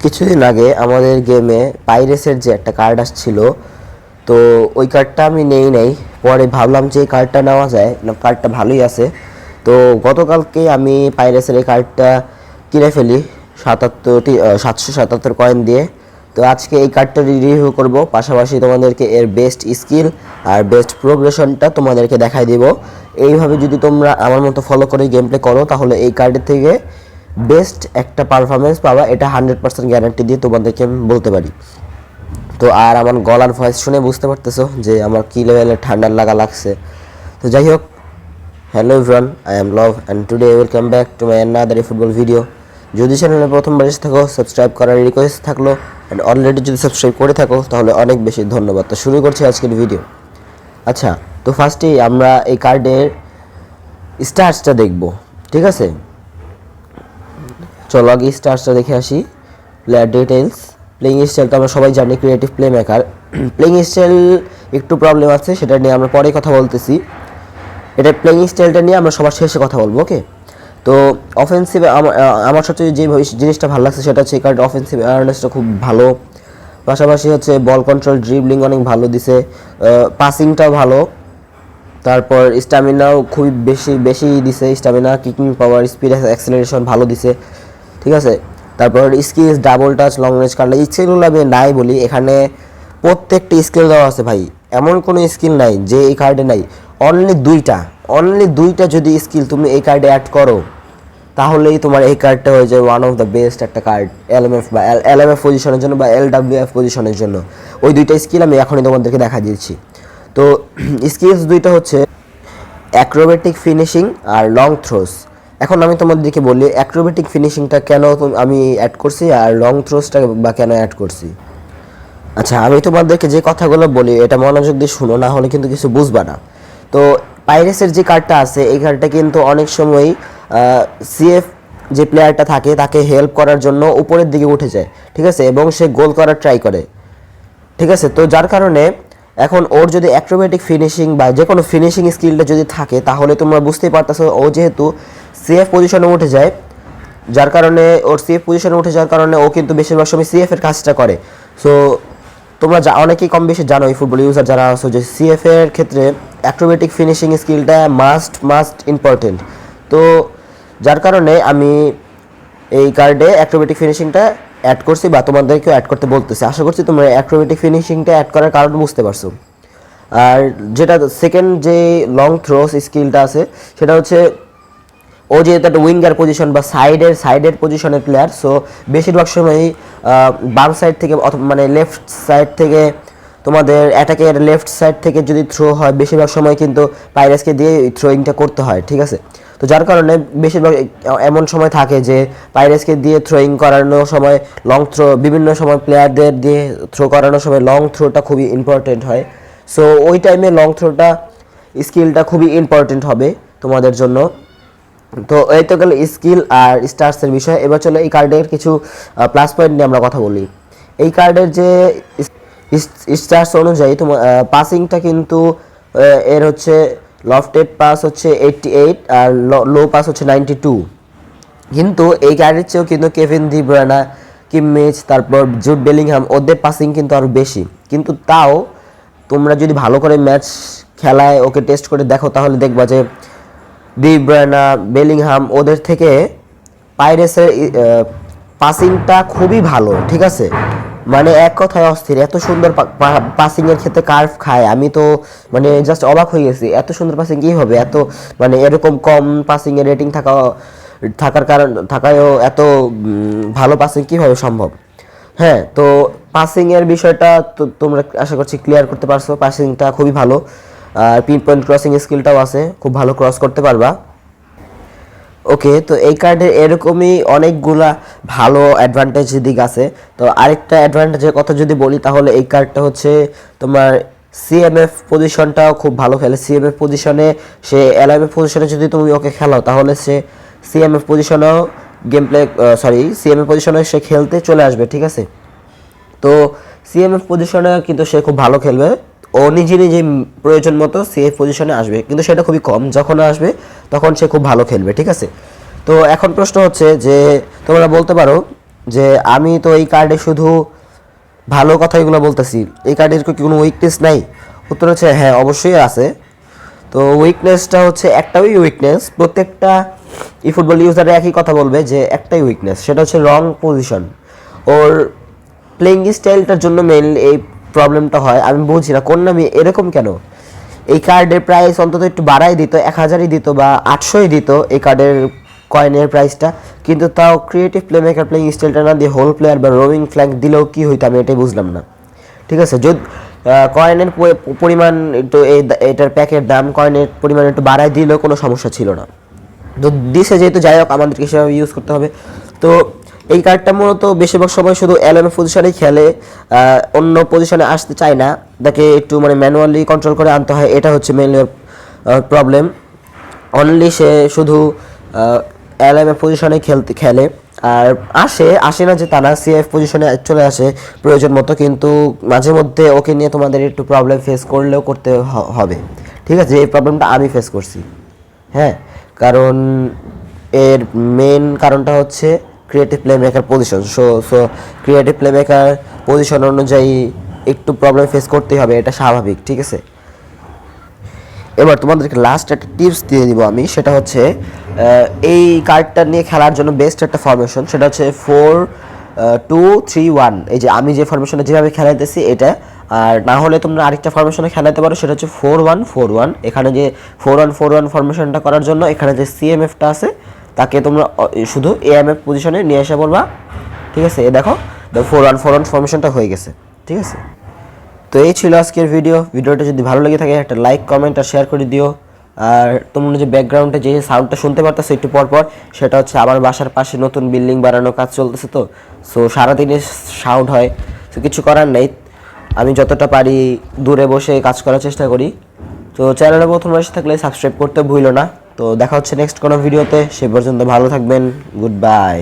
কিছুদিন আগে আমাদের গেমে পাইরেসের যে একটা কার্ড আসছিল, তো ওই কার্ডটা আমি নেই নাই। পরে ভাবলাম যে এই কার্ডটা নেওয়া যায় না, কার্ডটা ভালোই আছে। তো গতকালকে আমি পাইরেসের এই কার্ডটা কিনে ফেলি 777 কয়েন দিয়ে। তো আজকে এই কার্ডটা রিভিউ করব, পাশাপাশি তোমাদেরকে এর বেস্ট স্কিল আর বেস্ট প্রোগ্রেশনটা তোমাদেরকে দেখাই দেব। এইভাবে যদি তোমরা আমার মতো ফলো করে গেম প্লে করো তাহলে এই কার্ডের থেকে বেস্ট একটা পারফরমেন্স পাবা, এটা 100% গ্যারান্টি দিয়ে তোমাদেরকে আমি বলতে পারি। তো আর আমার গলার ভয়েস শুনে বুঝতে পারতেছো যে আমার কী লেভেলের ঠান্ডার লাগছে। তো যাই হোক, hello everyone, I am love and today welcome back to my another football video. যদি চ্যানেলে প্রথমবার এসে থাকো, সাবস্ক্রাইব করার রিকোয়েস্ট থাকলো, অ্যান্ড অলরেডি যদি সাবস্ক্রাইব করে থাকো তাহলে অনেক বেশি ধন্যবাদ। তো শুরু করছি আজকের ভিডিও। আচ্ছা, তো ফার্স্টেই আমরা এই কার্ডের স্টার্সটা দেখব, ঠিক আছে? চলো আগে স্টার্সটা দেখে আসি। প্লেয়ার ডিটেলস, প্লেইং স্টাইল তো আমরা সবাই জানি, creative play maker. Playing style একটু প্রবলেম আছে, সেটা নিয়ে আমরা পরে কথা বলতেছি। এটা প্লেইং স্টাইলটা নিয়ে আমরা সবার শেষে কথা বলবো, ওকে? তো অফেন্সিভে আমার সবচেয়ে যে জিনিসটা ভালো লাগছে সেটা হচ্ছে এই কার্ড অফেন্সিভ অ্যাওয়ারনেসটা খুব ভালো, পাশাপাশি হচ্ছে বল কন্ট্রোল, ড্রিবলিং অনেক ভালো দিছে, পাসিংটাও ভালো, তারপর স্ট্যামিনাও খুবই বেশি দিছে, stamina, kicking power, speed, acceleration ভালো দিছে, ঠিক আছে? তারপর skills, double touch, long range card, স্কিলগুলো আমি নাই বলি, এখানে প্রত্যেকটা স্কিল দেওয়া আছে ভাই। এমন কোনো স্কিল নাই যে এই কার্ডে নাই। অনলি দুইটা যদি স্কিল তুমি এই কার্ডে অ্যাড করো তাহলেই তোমার এই কার্ডটা হয়ে যায় ওয়ান অফ দ্য বেস্ট একটা কার্ড এলএমএফ বা এলএমএফ পজিশনের জন্য বা এলডব্লিউএফ পজিশনের জন্য। ওই দুইটা স্কিল আমি এখনই তোমাদেরকে দেখা দিয়েছি। তো স্কিলস দুইটা হচ্ছে অ্যাক্রোবেটিক ফিনিশিং আর লং থ্রোস। এখন আমি তোমাদেরকে বলি অ্যাক্রোবেটিক ফিনিশিংটা কেন আমি অ্যাড করছি আর লং থ্রোসটা বা কেন অ্যাড করছি। আচ্ছা, আমি তোমাদেরকে যে কথাগুলো বলি এটা মনোযোগ দিয়ে শুনো, না হলে কিন্তু কিছু বুঝবা না। তো পাইরেসের যে কার্ডটা আছে এই কার্ডটা কিন্তু অনেক সময় সিএফ যে প্লেয়ারটা থাকে তাকে হেল্প করার জন্য উপরের দিকে উঠে যায়, ঠিক আছে, এবং সে গোল করার ট্রাই করে, ঠিক আছে? তো যার কারণে এখন ওর যদি অ্যাক্রোবেটিক ফিনিশিং বা যে কোনো ফিনিশিং স্কিলটা যদি থাকে তাহলে তোমরা বুঝতেই পারতেছো ও যেহেতু সিএফ পজিশনে উঠে যায়, যার কারণে ওর সিএফ পজিশনে উঠে যাওয়ার কারণে ও কিন্তু বেশিরভাগ সময় সিএফ এর কাজটা করে। সো তোমরা অনেকেই কম বেশি জানো, এই ফুটবল ইউজার যারা আছো, যে সিএফ এর ক্ষেত্রে অ্যাক্রোবেটিক ফিনিশিং স্কিলটা মাস্ট ইম্পর্টেন্ট। তো যার কারণে আমি এই কার্ডে অ্যাক্রোবেটিক ফিনিশিংটা অ্যাড করছি বা তোমাদেরকেও অ্যাড করতে বলতেছি। আশা করছি তোমরা অ্যাক্রোবেটিক ফিনিশিংটা অ্যাড করার কারণ বুঝতে পারছো। আর যেটা সেকেন্ড যে লং থ্রোস স্কিলটা আছে সেটা হচ্ছে ও যেহেতু একটা উইঙ্গার পজিশন বা সাইডের পজিশনের প্লেয়ার, সো বেশিরভাগ সময়ই বাম সাইড থেকে মানে লেফট সাইড থেকে তোমাদের অ্যাটাকের লেফট সাইড থেকে যদি থ্রো হয় বেশিরভাগ সময় কিন্তু পাইরেসকে দিয়ে থ্রোয়িংটা করতে হয়, ঠিক আছে? তো যার কারণে বেশিরভাগ এমন সময় থাকে যে পাইরেসকে দিয়ে থ্রোয়িং করানোর সময় লং থ্রো, বিভিন্ন সময় প্লেয়ারদের দিয়ে থ্রো করানোর সময় লং থ্রোটা খুবই ইম্পর্টেন্ট হয়। সো ওই টাইমে লং থ্রোটা স্কিলটা খুবই ইম্পর্টেন্ট হবে তোমাদের জন্য। তো এই তো গেল স্কিল আর স্টার্সের বিষয়। এবার চলো এই কার্ডের কিছু প্লাস পয়েন্ট নিয়ে আমরা কথা বলি। এই কার্ডের যে স্টার্স অনুযায়ী তোমার পাসিংটা কিন্তু এর হচ্ছে লফটেড পাস হচ্ছে 88 আর লো পাস হচ্ছে 92। কিন্তু এই কার্ডের চেয়েও কিন্তু কেভিন ডি ব্রুয়নে, কিমিচ, তারপর জুড বেলিংহাম ওদের পাসিং কিন্তু আরও বেশি। কিন্তু তাও তোমরা যদি ভালো করে ম্যাচ খেলায় ওকে টেস্ট করে দেখো তাহলে দেখবা যে ডি ব্রুয়নে, বেলিংহাম ওদের থেকে পাইরেসের পাসিংটা খুবই ভালো, ঠিক আছে? মানে এক কথায় অস্থির, এত সুন্দর পাসিংয়ের ক্ষেত্রে কার্ভ খায়। আমি তো মানে জাস্ট অবাক হয়ে গেছি, এত সুন্দর পাসিং কী হবে, এত মানে এরকম কম পাসিংয়ের রেটিং থাকায়ও এত ভালো পাসিং কীভাবে সম্ভব? হ্যাঁ, তো পাসিংয়ের বিষয়টা তো তোমরা আশা করছি ক্লিয়ার করতে পারছো। পাসিংটা খুবই ভালো, আর পিন পয়েন্ট ক্রসিং স্কিলটাও আছে, খুব ভালো ক্রস করতে পারবা। ওকে, তো এই কার্ডের এরকমই অনেকগুলা ভালো অ্যাডভান্টেজ দিক আছে। তো আরেকটা অ্যাডভান্টেজের কথা যদি বলি তাহলে এই কার্ডটা হচ্ছে তোমার সিএমএফ পজিশনটাও খুব ভালো খেলে। সিএমএফ পজিশনে সে এলএমএফ পজিশনে যদি তুমি ওকে খেলাও তাহলে সে সিএমএফ পজিশনেও সিএমএফ পজিশনে সে খেলতে চলে আসবে, ঠিক আছে? তো সিএমএফ পজিশনে কিন্তু সে খুব ভালো খেলবে, ও নিজে প্রয়োজন মতো সেফ পজিশনে আসবে, কিন্তু সেটা খুবই কম, যখন আসবে তখন সে খুব ভালো খেলবে, ঠিক আছে? তো এখন প্রশ্ন হচ্ছে যে তোমরা বলতে পারো যে আমি তো এই কার্ডে শুধু ভালো কথাগুলো বলতেছি, এই কার্ডের কি কোনো উইকনেস নাই? উত্তর হচ্ছে হ্যাঁ, অবশ্যই আছে। তো উইকনেসটা হচ্ছে একটাই উইকনেস, প্রত্যেকটা ই ফুটবল ইউজার একই কথা বলবে যে একটাই উইকনেস, সেটা হচ্ছে রং পজিশন। ওর প্লেইং স্টাইলটার জন্য মেইনলি এই প্রবলেমটা হয়। আমি বুঝি না কোন নামে এরকম কেন। এই কার্ডের প্রাইস অন্তত একটু বাড়াই দিত, 1000ই দিত বা 800ই দিত এই কার্ডের কয়েনের প্রাইসটা, কিন্তু তাও ক্রিয়েটিভ প্লে মেকার প্লেইং স্টাইলটা না দিয়ে হোল প্লেয়ার বা রোমিং ফ্ল্যাঙ্ক দিলেও কি হইতো আমি এটাই বুঝলাম না। ঠিক আছে, যদি কয়েনের পরিমাণ একটু এটার প্যাকের দাম কয়েনের পরিমাণ একটু বাড়াই দিলেও কোনো সমস্যা ছিল না। তো দিছে যেহেতু, যাই হোক আমাদেরকে সেভাবে ইউজ করতে হবে। তো এই কার্ডটা মূলত বেশিরভাগ সময় শুধু এলএমএফ পজিশনেই খেলে, অন্য পজিশনে আসতে চায় না, তাকে একটু মানে ম্যানুয়ালি কন্ট্রোল করে আনতে হয়, এটা হচ্ছে মেইনলি প্রবলেম। অনলি সে শুধু এলএমএফ পজিশনে খেলে, আর আসে না যে তা না, সিএফ পজিশনে চলে আসে প্রয়োজন মতো, কিন্তু মাঝে মধ্যে ওকে নিয়ে তোমাদের একটু প্রবলেম ফেস করলেও করতে হবে। ঠিক আছে, এই প্রবলেমটা আমি ফেস করছি। হ্যাঁ, কারণ এর মেন কারণটা হচ্ছে creative play maker position. So creative play maker position অনুযায়ী একটু প্রবলেম ফেস করতেই হবে, এটা স্বাভাবিক। ঠিক আছে, এবার তোমাদেরকে লাস্ট একটা টিপস দিয়ে দিব আমি, সেটা হচ্ছে এই কার্ডটা নিয়ে খেলার জন্য বেস্ট একটা ফরমেশন, সেটা হচ্ছে 4-2-3-1। এই যে আমি যে ফরমেশনে যেভাবে খেলাইতেছি এটা, আর না হলে তোমরা আরেকটা ফরমেশনে খেলাতে পারো, সেটা হচ্ছে 4-1-4-1। এখানে যে 4-1-4-1 ফরমেশনটা করার জন্য এখানে যে সিএমএফটা আছে তাকে তোমরা শুধু এএমএফ পজিশনে নিয়ে এসে বলবা। ঠিক আছে, এ দেখো 4-1-4-1 ফরমেশনটা হয়ে গেছে। ঠিক আছে, তো এই ছিল আজকের ভিডিওটা যদি ভালো লেগে থাকে একটা লাইক, কমেন্ট আর শেয়ার করে দিও। আর তোমরা যে ব্যাকগ্রাউন্ডে যে সাউন্ডটা শুনতে পারতেছো একটু পর, সেটা হচ্ছে আমার বাসার পাশে নতুন বিল্ডিং বানানোর কাজ চলতেছে, তো সো সারাদিনে সাউন্ড হয়, তো কিছু করার নেই, আমি যতটা পারি দূরে বসে কাজ করার চেষ্টা করি। তো চ্যানেলে প্রথম এসে থাকলে সাবস্ক্রাইব করতে ভুলো না। তো দেখা হচ্ছে নেক্সট কোনো ভিডিওতে, সে পর্যন্ত ভালো থাকবেন, গুড বাই।